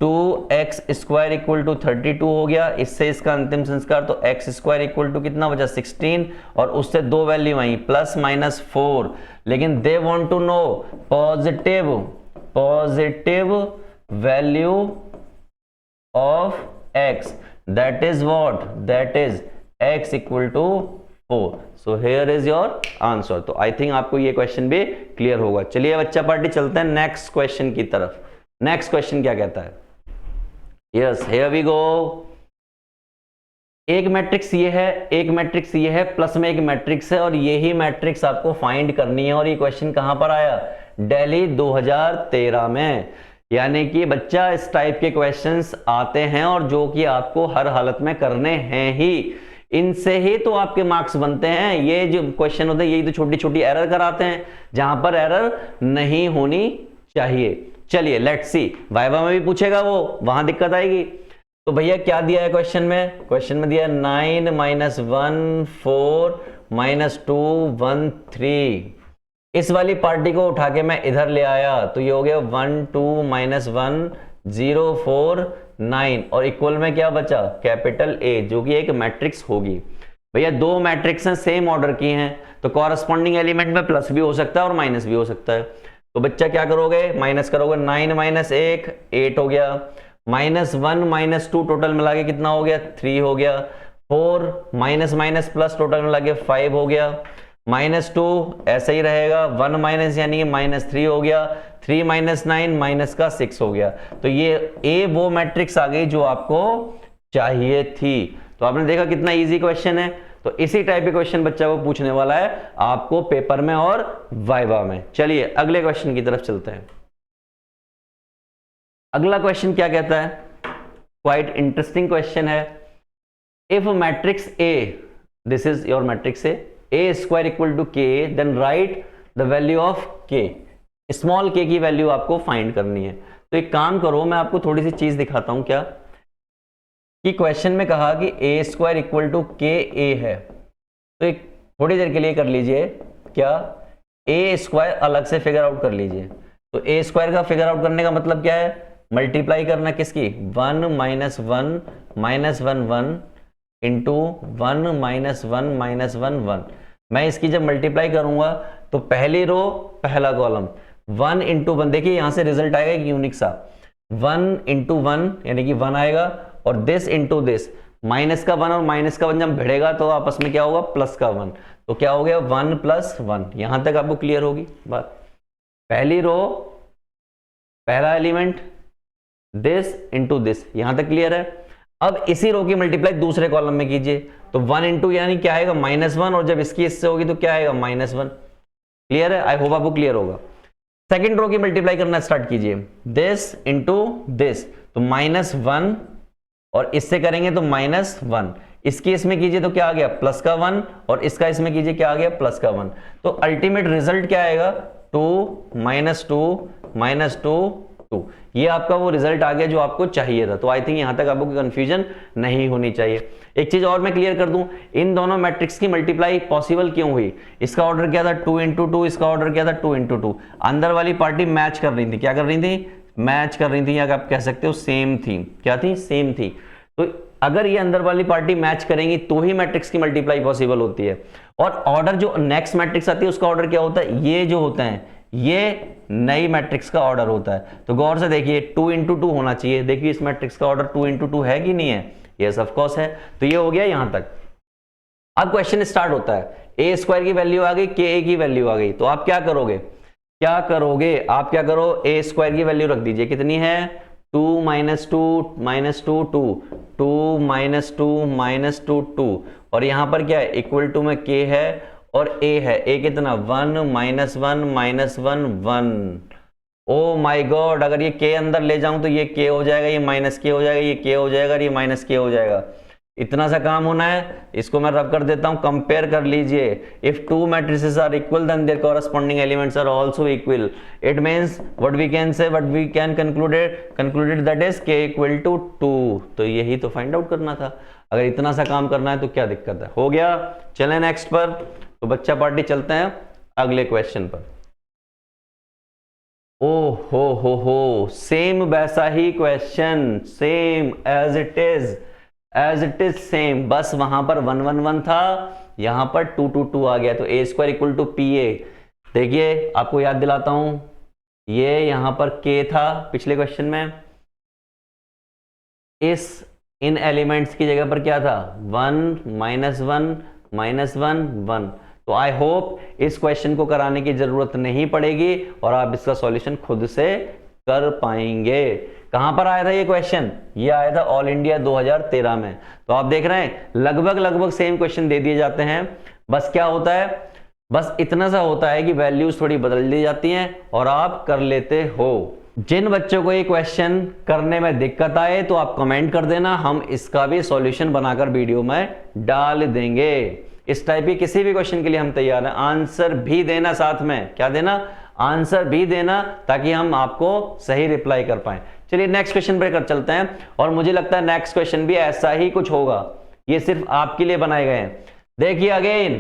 2x स्क्वायर इक्वल टू 32 हो गया। इससे इसका अंतिम संस्कार, तो x स्क्वायर इक्वल टू कितना बचा 16, और उससे दो वैल्यू आई प्लस माइनस 4। लेकिन they want to know positive value of x, that is what, that is x equal to 4। So here is your answer. तो आई थिंक आपको ये क्वेश्चन भी क्लियर होगा। चलिए बच्चा पार्टी चलते हैं नेक्स्ट क्वेश्चन की तरफ। नेक्स्ट क्वेश्चन क्या कहता है, यस हियर वी गो। एक मैट्रिक्स ये है, एक मैट्रिक्स ये है, प्लस में एक मैट्रिक्स है, और यही मैट्रिक्स आपको फाइंड करनी है। और ये क्वेश्चन कहां पर आया, दिल्ली 2013 में। यानी कि बच्चा इस टाइप के क्वेश्चंस आते हैं और जो कि आपको हर हालत में करने हैं ही, इनसे ही तो आपके मार्क्स बनते हैं। ये जो क्वेश्चन होते हैं यही तो छोटी छोटी एरर कराते हैं जहां पर एरर नहीं होनी चाहिए। चलिए लेट्स सी, वाइवा में भी पूछेगा वो, वहां दिक्कत आएगी। तो भैया क्या दिया है क्वेश्चन में, क्वेश्चन में दिया 9 माइनस 1 4 माइनस 2 1 3। इस वाली पार्टी को उठा के मैं इधर ले आया तो ये हो गया 1 2 माइनस 1 0 4 9, और इक्वल में क्या बचा कैपिटल A, जो कि एक मैट्रिक्स होगी। भैया दो मैट्रिक्स हैं, सेम ऑर्डर की हैं, तो कॉरस्पॉन्डिंग एलिमेंट में प्लस भी हो सकता है और माइनस भी हो सकता है। तो बच्चा क्या करोगे, माइनस करोगे, 9 माइनस 1 8 हो गया, माइनस 1 माइनस 2 टोटल मिला के कितना हो गया 3 हो गया, 4 माइनस माइनस प्लस टोटल मिला के 5 हो गया, माइनस 2 ऐसे ही रहेगा, 1 माइनस यानी कि माइनस 3 हो गया, 3 माइनस 9 माइनस का 6 हो गया। तो ये ए वो मैट्रिक्स आ गई जो आपको चाहिए थी। तो आपने देखा कितना इजी क्वेश्चन है। तो इसी टाइप के क्वेश्चन बच्चा को पूछने वाला है आपको पेपर में और वाइवा में। चलिए अगले क्वेश्चन की तरफ चलते हैं। अगला क्वेश्चन क्या कहता है, क्वाइट इंटरेस्टिंग क्वेश्चन है। If matrix A, this is your matrix A square equal to K, then write the value of K. Small K की वैल्यू आपको फाइंड करनी है। तो एक काम करो, मैं आपको थोड़ी सी चीज दिखाता हूं, क्या कि क्वेश्चन में कहा कि ए स्क्वायर इक्वल टू के ए है। तो एक थोड़ी देर के लिए कर लीजिए, क्या ए स्क्वायर अलग से फिगर आउट कर लीजिए। तो ए स्क्वायर का फिगर आउट करने का मतलब क्या है, मल्टीप्लाई करना किसकी, 1 minus 1 minus 1 1 into 1 minus 1 minus 1 1। मैं इसकी जब मल्टीप्लाई करूंगा तो पहली रो पहला कॉलम 1 इंटू 1, देखिए यहां से रिजल्ट आएगा एक यूनिक सा, 1 इंटू 1 यानी कि 1 आएगा, और दिस इंटू दिस माइनस का 1 और माइनस का 1 जब भिड़ेगा तो आपस में क्या होगा, प्लस का 1। तो क्या हो गया, 1 + 1। यहां तक आपको क्लियर होगी बात। पहली रो, पहला एलिमेंट, दिस इंटू दिस, यहां तक क्लियर है। अब इसी रो की मल्टीप्लाई दूसरे कॉलम में कीजिए, तो 1 इंटू यानी क्या आएगा, -1, और जब इसकी इससे होगी तो क्या आएगा, -1। क्लियर है, आई होप आपको क्लियर होगा। सेकेंड रो की मल्टीप्लाई करना स्टार्ट कीजिए, दिस इंटू दिस, तो -1, और इससे करेंगे तो -1। इसकी इसमें कीजिए तो क्या आ गया, प्लस का 1, और इसका इसमें कीजिए क्या आ गया, प्लस का 1। तो अल्टीमेट रिजल्ट क्या आएगा, 2 -2 -2। ये आपका वो रिजल्ट आ गया जो आपको चाहिए था। तो आई थिंक यहां तक आपको कंफ्यूजन नहीं होनी चाहिए। एक चीज और मैं क्लियर कर दूं, इन दोनों मैट्रिक्स की मल्टीप्लाई पॉसिबल क्यों हुई। इसका ऑर्डर क्या था, 2 × 2, इसका ऑर्डर क्या था, 2 × 2। अंदर वाली पार्टी मैच कर रही थी, क्या कर रही थी, मैच कर रही थी, या आप कह सकते हो सेम थी। क्या थी, सेम थी। तो अगर ये अंदर वाली पार्टी मैच करेंगी तो ही मैट्रिक्स की मल्टीप्लाई पॉसिबल होती है। और ऑर्डर जो नेक्स्ट मैट्रिक्स आती है उसका ऑर्डर क्या होता है, ये जो होता है ये नई मैट्रिक्स का ऑर्डर होता है। तो गौर से देखिए, 2 × 2 होना चाहिए। देखिए इस मैट्रिक्स का ऑर्डर 2 × 2 है कि नहीं है, यस ऑफ कोर्स है। तो ये हो गया यहां तक। अब क्वेश्चन स्टार्ट होता है, a² की वैल्यू आ गई, ka की वैल्यू आ गई, तो आप क्या करोगे, आप क्या करो, a² की वैल्यू रख दीजिए, कितनी है, 2 - 2 -2 2 2 -2 -2 और यहां पर क्या है, इक्वल टू में k है और a है, a कितना, 1 -1 -1 1। ओ माय गॉड, अगर ये k अंदर ले जाऊं तो ये k हो जाएगा, ये -k हो जाएगा, ये k हो जाएगा, ये -k हो जाएगा। इतना सा काम होना है। इसको मैं रब कर देता हूं, कंपेयर कर लीजिए। If two matrices are equal then their corresponding elements are also equal. It means what we can say, what we can concluded that is k = 2। तो यही तो फाइंड आउट करना था। अगर इतना सा काम करना है तो क्या दिक्कत है, हो गया। चलें नेक्स्ट पर। तो बच्चा पार्टी चलते हैं अगले क्वेश्चन पर। ओ हो, सेम वैसा ही question, same as it is same, बस वहां पर 1 1 1 था, यहां पर 2 2 2 आ गया। तो a² = pa। देखिए आपको याद दिलाता हूं, ये यहां पर k था पिछले क्वेश्चन में, इन एलिमेंट्स की जगह पर क्या था, 1 -1 -1 1। तो आई होप इस क्वेश्चन को कराने की जरूरत नहीं पड़ेगी और आप इसका सॉल्यूशन खुद से कर पाएंगे। कहां पर आया था ये क्वेश्चन, ये आया था ऑल इंडिया 2013 में। तो आप देख रहे हैं लगभग सेम क्वेश्चन दे दिए जाते हैं। बस क्या होता है, बस इतना सा होता है कि वैल्यूज थोड़ी बदल दी जाती हैं और आप कर लेते हो। जिन बच्चों को ये क्वेश्चन करने में दिक्कत आए तो आप कमेंट कर देना, हम इसका भी सॉल्यूशन बनाकर वीडियो में डाल देंगे। इस टाइप के किसी भी क्वेश्चन के लिए हम तैयार हैं। आंसर भी देना, साथ में क्या देना, आंसर भी देना, ताकि हम आपको सही रिप्लाई कर पाए। चलिए नेक्स्ट क्वेश्चन पर कर चलते हैं। और मुझे लगता है नेक्स्ट क्वेश्चन भी ऐसा ही कुछ होगा, ये सिर्फ आपके लिए बनाए गए हैं। देखिए अगेन,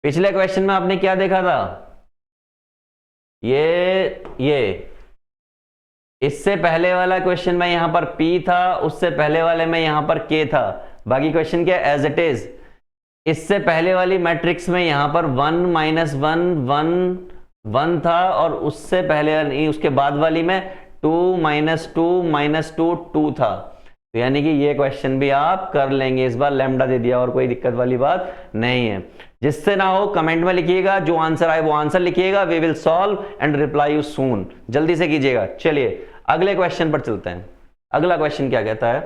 पिछले क्वेश्चन में आपने क्या देखा था, ये इससे पहले वाला क्वेश्चन में यहां पर P था, उससे पहले वाले में यहां पर K था। बाकी क्वेश्चन क्या, एज इट इज। इससे पहले वाली मैट्रिक्स में यहां पर 1 -1 1 1 था, और उससे पहले उसके बाद वाली में 2 -2 2 था। तो यानी कि ये क्वेश्चन भी आप कर लेंगे। इस बार लैम्डा दे दिया और कोई दिक्कत वाली बात नहीं है। जिससे ना हो कमेंट में लिखिएगा, जो आंसर आए वो आंसर लिखिएगा। We will solve and reply you soon, जल्दी से कीजिएगा। चलिए अगले क्वेश्चन पर चलते हैं। अगला क्वेश्चन क्या कहता है,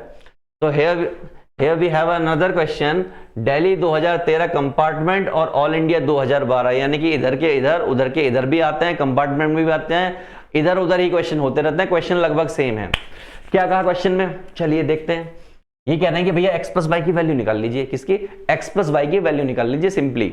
तो here we have another question, Delhi 2013 compartment और ऑल इंडिया 2012। यानी कि इधर के इधर, उधर के इधर भी आते हैं, कंपार्टमेंट में भी आते हैं, इधर उधर ही क्वेश्चन होते रहते हैं। क्वेश्चन लगभग सेम है। क्या कहा क्वेश्चन में, चलिए देखते हैं। ये कह रहे हैं कि भैया x + y की वैल्यू निकाल लीजिए। किसकी, x + y की वैल्यू निकाल लीजिए सिंपली।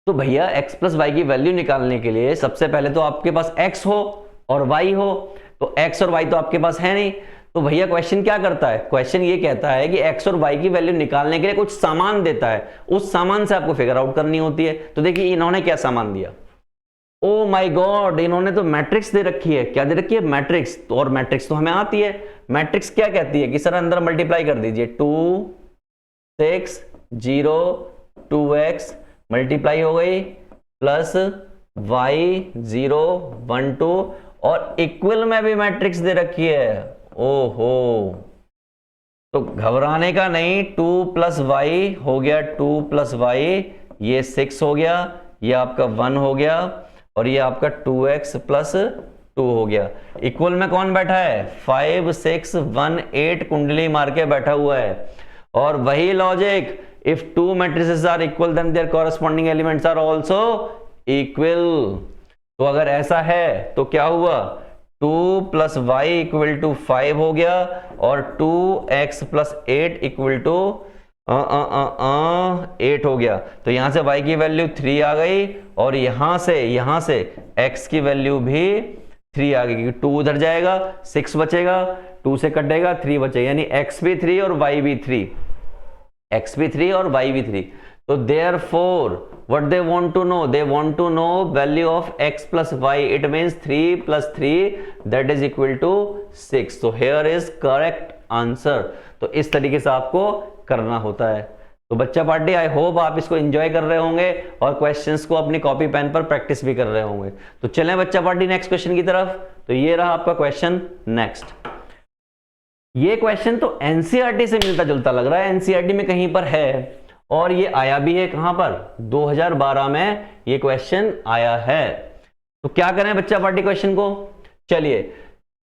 तो भैया x + y की वैल्यू निकालने के लिए सबसे पहले तो आपके पास x हो और y हो। तो x और y तो आपके पास है नहीं। तो भैया क्वेश्चन क्या करता है, क्वेश्चन ये कहता है कि x और y की वैल्यू निकालने के लिए कुछ सामान देता है, उस सामान से आपको फिगर आउट करनी होती है। तो देखिए इन्होंने क्या सामान दिया, ओ माय गॉड, इन्होंने तो मैट्रिक्स दे रखी है। क्या दे रखी है, मैट्रिक्स। तो और मैट्रिक्स तो हमें आती है। मैट्रिक्स क्या कहती है कि सर अंदर मल्टीप्लाई कर दीजिए, 2 6 0 2x मल्टीप्लाई हो गई, प्लस y 0 1 2, और इक्वल में भी मैट्रिक्स दे रखी है। ओहो, तो घबराने का नहीं, 2 प्लस वाई हो गया 2 प्लस वाई, ये 6 हो गया, ये आपका 1 हो गया, और ये आपका 2x प्लस 2 हो गया। इक्वल में कौन बैठा है? 5 6 1 8 कुंडली मार के बैठा हुआ है। और वही logic, if two matrices are equal then their corresponding elements are also equal. तो अगर ऐसा है तो क्या हुआ? 2 प्लस वाई इक्वल टू 5 हो गया, और 2x प्लस 8 इक्वल टू 8 हो गया। तो यहां से y की वैल्यू 3 आ गई, और यहां से x की वैल्यू भी 3 आ गई, क्योंकि 2 उधर जाएगा, 6 बचेगा, 2 से कटेगा, 3 बचेगा, यानी x भी 3 और y भी 3, x भी 3 और y भी 3। तो therefore what they want to know? They want to know value of x plus y. It means 3 plus 3 that is equal to 6. So here is correct answer. तो इस तरीके से आपको करना होता है। तो बच्चा पार्टी, आई होप आप इसको एंजॉय कर रहे होंगे और क्वेश्चंस को अपनी कॉपी पेन पर प्रैक्टिस भी कर रहे होंगे। तो चलें बच्चा पार्टी नेक्स्ट क्वेश्चन की तरफ। तो ये रहा आपका क्वेश्चन नेक्स्ट। ये क्वेश्चन तो एनसीईआरटी से मिलता जुलता लग रहा है, एनसीईआरटी में कहीं पर है, और ये आया भी है कहां पर? 2012 में ये क्वेश्चन आया है। तो क्या करें बच्चा पार्टी क्वेश्चन को? चलिए,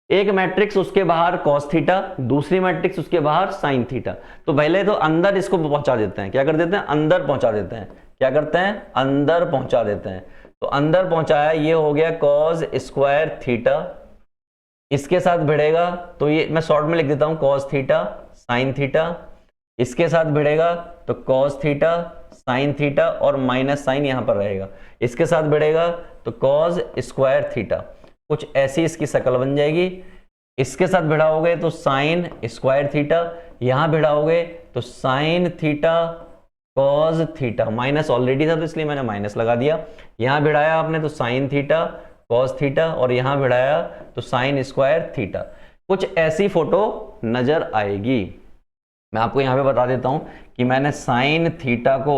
एक मैट्रिक्स, उसके बाहर कॉस थीटा, दूसरी मैट्रिक्स उसके बाहर साइन थीटा। तो पहले तो अंदर इसको पहुंचा देते हैं। क्या कर देते हैं? अंदर पहुंचा देते हैं। क्या करते हैं? अंदर पहुंचा देते हैं। तो अंदर पहुंचाया, ये हो गया कॉस स्क्वायर थीटा, इसके साथ भिड़ेगा तो ये मैं शॉर्ट में लिख देता हूं, कॉस थीटा साइन थीटा, इसके साथ भिड़ेगा तो कॉस थीटा साइन थीटा, और माइनस साइन यहां पर रहेगा, इसके साथ भिड़ेगा तो कॉस स्क्वायर थीटा। कुछ ऐसी इसकी शक्ल बन जाएगी। इसके साथ भिड़ाओगे तो साइन स्क्वायर थीटा, यहां भिड़ाओगे तो sign theta cos theta, minus already था तो इसलिए मैंने माइनस लगा दिया। यहां भिड़ाया आपने तो साइन थीटा कॉस थीटा, और यहां भिड़ाया तो साइन स्क्वायर थीटा। कुछ ऐसी फोटो नजर आएगी। मैं आपको यहां पे बता देता हूं कि मैंने साइन थीटा को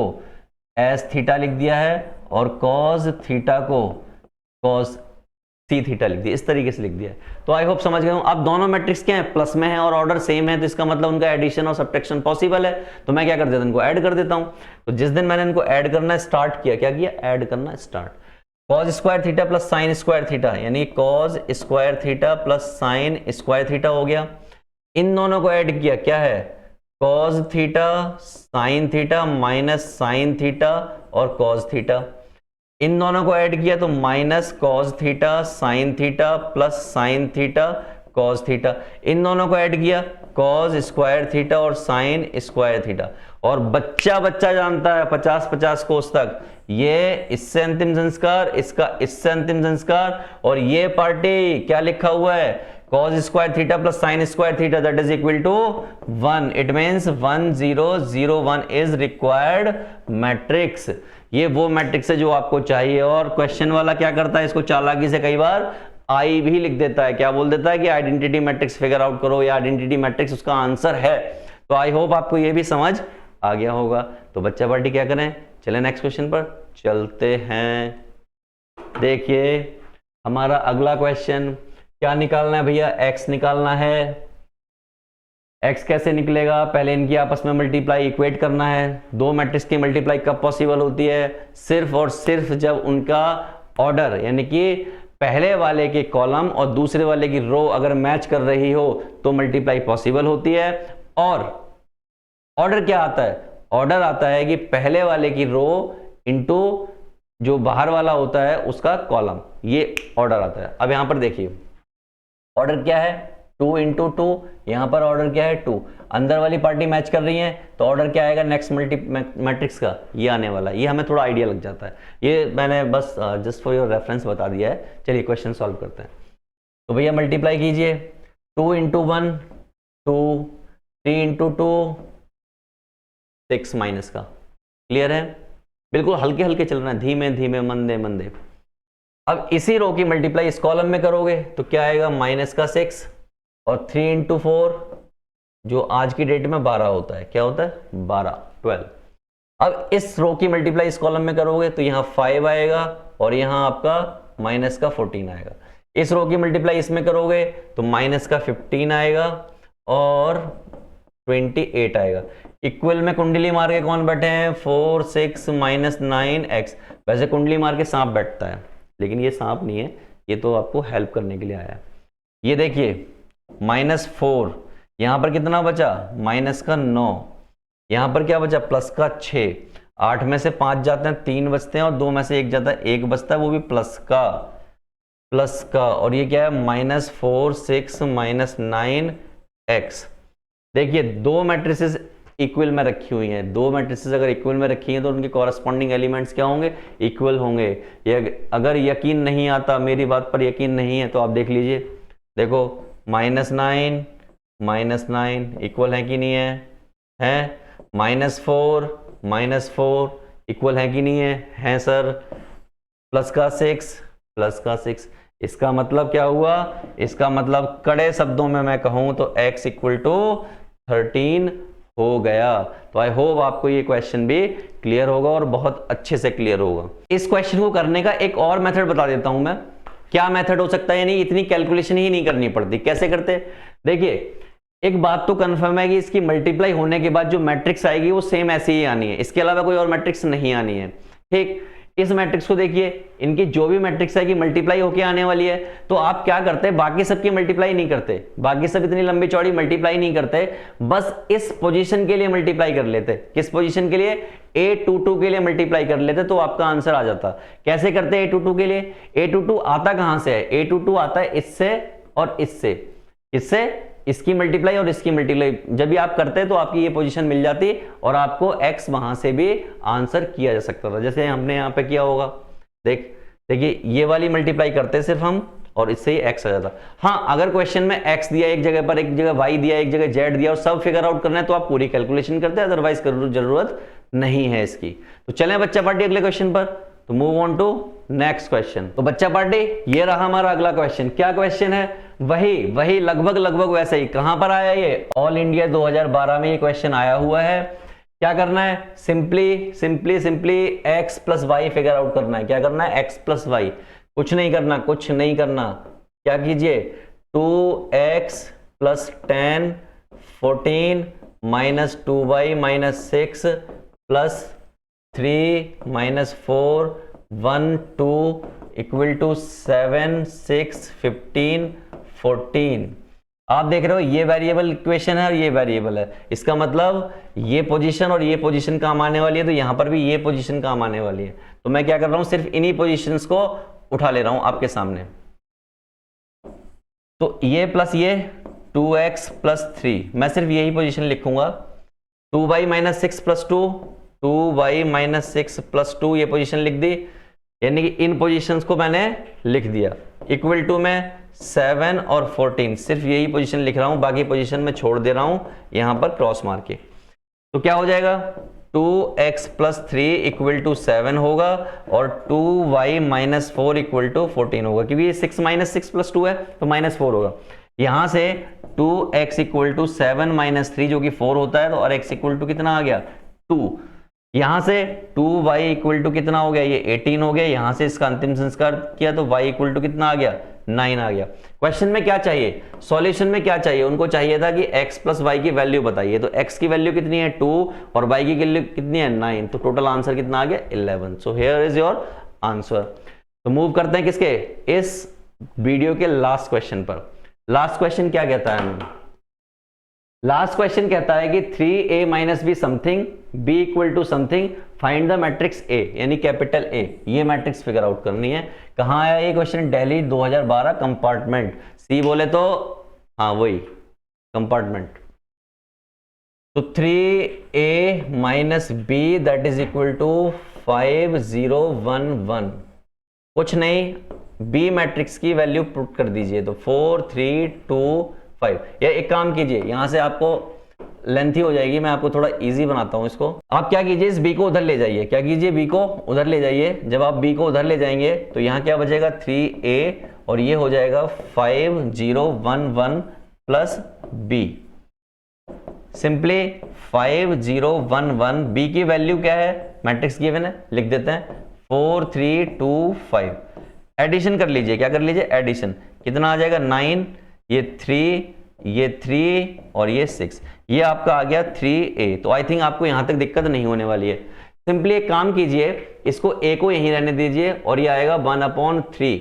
एस थीटा लिख दिया है, और कॉस थीटा को कॉस सी थीटा लिख दिया, इस तरीके से लिख दिया है। तो आई होप समझ गए हो। अब दोनों मैट्रिक्स क्या है? प्लस में है और ऑर्डर सेम है, तो इसका मतलब उनका एडिशन और सब्ट्रैक्शन पॉसिबल है। तो मैं क्या कर देता हूं? इनको ऐड कर देता हूं। तो जिस दिन मैंने इनको ऐड करना स्टार्ट किया, क्या किया? ऐड करना start. Cos square theta plus sine square theta, यानी cos square theta plus sine square theta हो गया। इन दोनों को ऐड किया, क्या है? Cos theta sine theta minus sine theta और कॉस थीटा। इन दोनों को ऐड किया तो minus cos theta sine theta plus sine theta cos theta. इन दोनों को ऐड किया, कॉस स्क्वायर थीटा और साइन स्क्वायर थीटा। और बच्चा बच्चा जानता है 50-50 कोस तक, ये इससे अंतिम संस्कार, इसका इससे अंतिम संस्कार, और ये पार्टी क्या लिखा हुआ है? cos square theta plus sine square theta that is equal to 1। It means 1 0 0 1 is required matrix. ये वो मैट्रिक्स है जो आपको चाहिए। और क्वेश्चन वाला क्या करता है? इसको चालाकी से कई बार आई भी लिख देता है। क्या बोल देता है कि आइडेंटिटी मैट्रिक्स फिगर आउट करो, या आइडेंटिटी मैट्रिक्स उसका आंसर है। तो आई होप आपको ये भी समझ आ गया होगा। तो बच्चा पार्टी क्या करें? चलें नेक्स्ट क्वेश्चन पर चलते हैं। देखिए हमारा अगला क्वेश्चन, क्या निकालना है भैया? x निकालना है। x कैसे निकलेगा? पहले इनकी आपस में मल्टीप्लाई इक्वेट करना है। दो मैट्रिक्स की मल्टीप्लाई कब पॉसिबल होती है? सिर्फ और सिर्फ जब उनका ऑर्डर, यानी कि पहले वाले के कॉलम और दूसरे वाले की रो अगर मैच कर रही हो तो मल्टीप्लाई पॉसिबल होती है। और ऑर्डर क्या आता है? ऑर्डर आता है कि पहले वाले की रो इंटू जो बाहर वाला होता है उसका कॉलम, ये ऑर्डर आता है। अब यहां पर देखिए ऑर्डर क्या है? 2 इंटू 2, यहां पर ऑर्डर क्या है? 2। अंदर वाली पार्टी मैच कर रही है तो ऑर्डर क्या आएगा नेक्स्ट मैट्रिक्स का? ये आने वाला। ये हमें थोड़ा आइडिया लग जाता है। ये मैंने बस जस्ट फॉर योर रेफरेंस बता दिया है। चलिए क्वेश्चन सॉल्व करते हैं। तो भैया मल्टीप्लाई कीजिए, 2 इंटू 1 2, 3 इंटू 2 6 माइनस का। क्लियर है? बिल्कुल हल्के हल्के चलना है, धीमे धीमे मंदे मंदे। अब इसी रो की मल्टीप्लाई इस कॉलम में करोगे तो क्या आएगा? माइनस का 6 और 3 इंटू 4 जो आज की डेट में 12 होता है। क्या होता है? 12 12। अब इस रो की मल्टीप्लाई इस कॉलम में करोगे तो यहां 5 आएगा और यहां आपका माइनस का 14 आएगा। इस रो की मल्टीप्लाई इसमें करोगे तो माइनस का 15 आएगा और 28 आएगा। इक्वल में कुंडली मार के कौन बैठे हैं? 4 6 -9x। वैसे कुंडली मार के सांप बैठता है, लेकिन ये सांप नहीं है, ये तो आपको हेल्प करने के लिए आया है। ये देखिए -4, यहां पर कितना बचा? माइनस का 9, यहां पर क्या बचा? प्लस का 6। 8 में से 5 जाते हैं, 3 बचते हैं, और 2 में से 1 जाता है, 1 बचता है, वो भी प्लस का। और ये क्या है? -4 6 -9x। देखिए दो मैट्रिसेस इक्वल में रखी हुई हैं। दो मैट्रिसेस अगर इक्वल में रखी हैं तो उनके कॉरस्पॉन्डिंग एलिमेंट्स क्या होंगे? इक्वल होंगे। ये अगर यकीन नहीं आता, मेरी बात पर यकीन नहीं है, तो आप देख लीजिए। देखो -9 -9 इक्वल है कि नहीं है? -4 -4 इक्वल है कि नहीं है? हैं सर। प्लस का 6। इसका मतलब क्या हुआ? इसका मतलब कड़े शब्दों में मैं कहूं तो x = 13 हो गया। तो आई होप आपको ये क्वेश्चन भी क्लियर होगा और बहुत अच्छे से क्लियर होगा। इस क्वेश्चन को करने का एक और मेथड बता देता हूं मैं। क्या मेथड हो सकता है? यानी इतनी कैलकुलेशन ही नहीं करनी पड़ती। कैसे करते? देखिए एक बात तो कंफर्म है कि इसकी मल्टीप्लाई होने के बाद जो मैट्रिक्स आएगी वो सेम ऐसी ही आनी है, इसके अलावा कोई और मैट्रिक्स नहीं आनी है। ठीक, इस मैट्रिक्स को देखिए, इनकी जो भी मैट्रिक्स है कि मल्टीप्लाई होके आने वाली है, तो आप क्या करते हैं? बाकी सब की मल्टीप्लाई नहीं करते, बाकी सब इतनी लंबी चौड़ी मल्टीप्लाई नहीं करते, बस इस पोजीशन के लिए मल्टीप्लाई कर लेते। किस पोजीशन के लिए? A22 के लिए मल्टीप्लाई कर लेते, तो आपका आंसर आ जाता। कैसे करते हैं A22 के लिए? A22 आता कहां से है? A22 आता है इससे और इससे। इससे इसकी मल्टीप्लाई और इसकी मल्टीप्लाई जब भी आप करते हैं तो आपकी ये पोजीशन मिल जाती और आपको x वहां से भी आंसर किया जा सकता था, जैसे हमने यहां पे किया होगा। देखिए ये वाली मल्टीप्लाई करते सिर्फ हम और इससे ही x आ जाता। हाँ, अगर क्वेश्चन में x दिया एक जगह पर, एक जगह y दिया, एक जगह z दिया और सब फिगर आउट करना है तो आप पूरी कैलकुलेशन करते हैं, अदरवाइज जरूरत नहीं है इसकी। तो चलें बच्चा पार्टी अगले क्वेश्चन पर। तो move on to next question. तो बच्चा पार्टी ये रहा हमारा अगला क्वेश्चन। क्या क्वेश्चन है? वही लगभग वैसे ही। कहां पर आया ये? ऑल इंडिया 2012 में ये क्वेश्चन आया हुआ है। क्या करना है? Simply x + y figure out करना है। क्या करना है? x + y। कुछ नहीं करना। क्या कीजिए? 2x + 10 14 -2y - 6 + 3 - 4 1 2 = 7 6 15 14। आप देख रहे हो ये वेरिएबल इक्वेशन है और ये वेरिएबल है, इसका मतलब ये पोजीशन और ये पोजीशन काम आने वाली है, तो यहां पर भी ये पोजीशन काम आने वाली है। तो मैं क्या कर रहा हूं? सिर्फ इन्हीं पोजीशंस को उठा ले रहा हूं आपके सामने। तो ये प्लस ये 2x + 3, मैं सिर्फ यही पोजीशन लिखूंगा। 2y - 6 + 2 2y - 6 + 2 ये पोजीशन लिख दी, यानी कि इन पोजीशंस को मैंने लिख दिया। इक्वल टू में 7 और 14, सिर्फ यही पोजीशन लिख रहा हूं, बाकी पोजीशन में छोड़ दे रहा हूं यहां पर क्रॉस मार के। तो क्या हो जाएगा? 2x + 3 = 7 होगा और 2y - 4 = 14 होगा, क्योंकि ये 6 - 6 + 2 है तो -4 होगा। यहां से 2x = 7 - 3 जो कि 4 होता है, तो और x = कितना आ गया? 2। यहां से 2y = कितना हो गया? ये 18 हो गया। यहां से इसका अंतिम संस्कार किया तो y = कितना आ गया? 9 आ गया। क्वेश्चन में क्या चाहिए? सॉल्यूशन में क्या चाहिए? उनको चाहिए था कि x + y की वैल्यू बताइए। तो x की वैल्यू कितनी है? 2 और y की वैल्यू कितनी है? 9। तो टोटल आंसर कितना आ गया? 11। सो हियर इज योर आंसर। तो मूव करते हैं किसके? इस वीडियो के लास्ट क्वेश्चन पर। लास्ट क्वेश्चन क्या कहता है हमें? लास्ट क्वेश्चन कहता है कि 3a - b something b = something, find the matrix A, यानी कैपिटल A। ये मैट्रिक्स फिगर आउट करनी है। कहां आया ये क्वेश्चन? दिल्ली 2012 कंपार्टमेंट। C बोले तो हाँ वही कंपार्टमेंट। तो 3a - b that is equal to 5 0 1 1। कुछ नहीं, B मैट्रिक्स की वैल्यू पुट कर दीजिए। तो 4 3 2 5। या एक काम कीजिए, यहां से आपको लेंथी हो जाएगी, मैं आपको थोड़ा इजी बनाता हूं इसको। आप क्या कीजिए? इस b को उधर ले जाइए। क्या कीजिए? b को उधर ले जाइए। जब आप b को उधर ले जाएंगे तो यहां क्या बचेगा? 3a और ये हो जाएगा 5 0 1 1 प्लस b। सिंपली 5 0 1 1। b की वैल्यू क्या है? मैट्रिक्स गिवन है, लिख देते हैं 4 3 2 5। एडिशन कर लीजिए। क्या कर लीजिए? एडिशन। कितना आ जाएगा? 9, ये 3, ये 3 और ये 6। ये आपका आ गया 3a। तो आई थिंक आपको यहां तक दिक्कत नहीं होने वाली है। सिंपली एक काम कीजिए, इसको a को यहीं रहने दीजिए और ये आएगा 1/3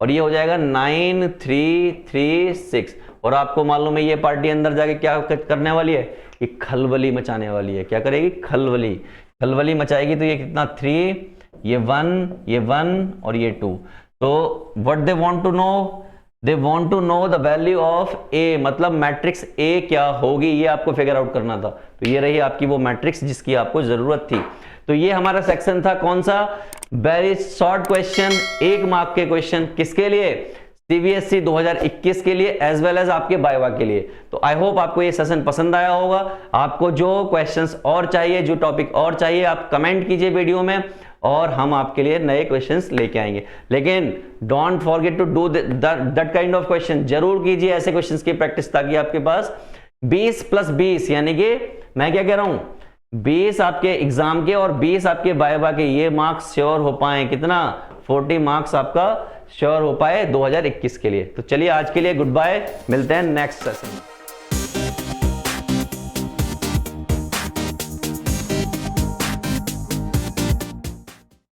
और ये हो जाएगा 9336। और आपको मालूम है ये पार्टी अंदर जाके क्या करने वाली है, ये खलबली मचाने वाली है। क्या करेगी, खलबली, खलबली मचाएगी। तो ये कितना 3, ये 1, ये 1 और ये 2। तो what they want to know, they want to know the value of A, मतलब मैट्रिक्स ए क्या होगी, ये आपको फिगर आउट करना था। तो ये रही आपकी वो मैट्रिक्स जिसकी आपको जरूरत थी। तो ये हमारा सेक्शन था कौन सा, वेरी शॉर्ट क्वेश्चन, 1 मार्क के क्वेश्चन, किसके लिए, सीबीएसई 2021 के लिए एज वेल एज आपके वाइवा के लिए। तो आई होप आपको ये सेशन पसंद आया होगा। आपको जो क्वेश्चंस और चाहिए, जो टॉपिक और चाहिए, आप कमेंट कीजिए वीडियो में और हम आपके लिए नए क्वेश्चंस लेके आएंगे। लेकिन don't forget to do that kind of question, जरूर कीजिए ऐसे क्वेश्चंस की प्रैक्टिस, ताकि आपके पास 20 + 20 यानी कि मैं क्या कह रहा हूं, 20 आपके एग्जाम के और 20 आपके वाइवा के, ये मार्क्स श्योर हो पाए। कितना, 40 मार्क्स आपका श्योर हो पाए 2021 के लिए। तो चलिए आज के लिए गुड बाय, मिलते हैं नेक्स्ट सेशन में।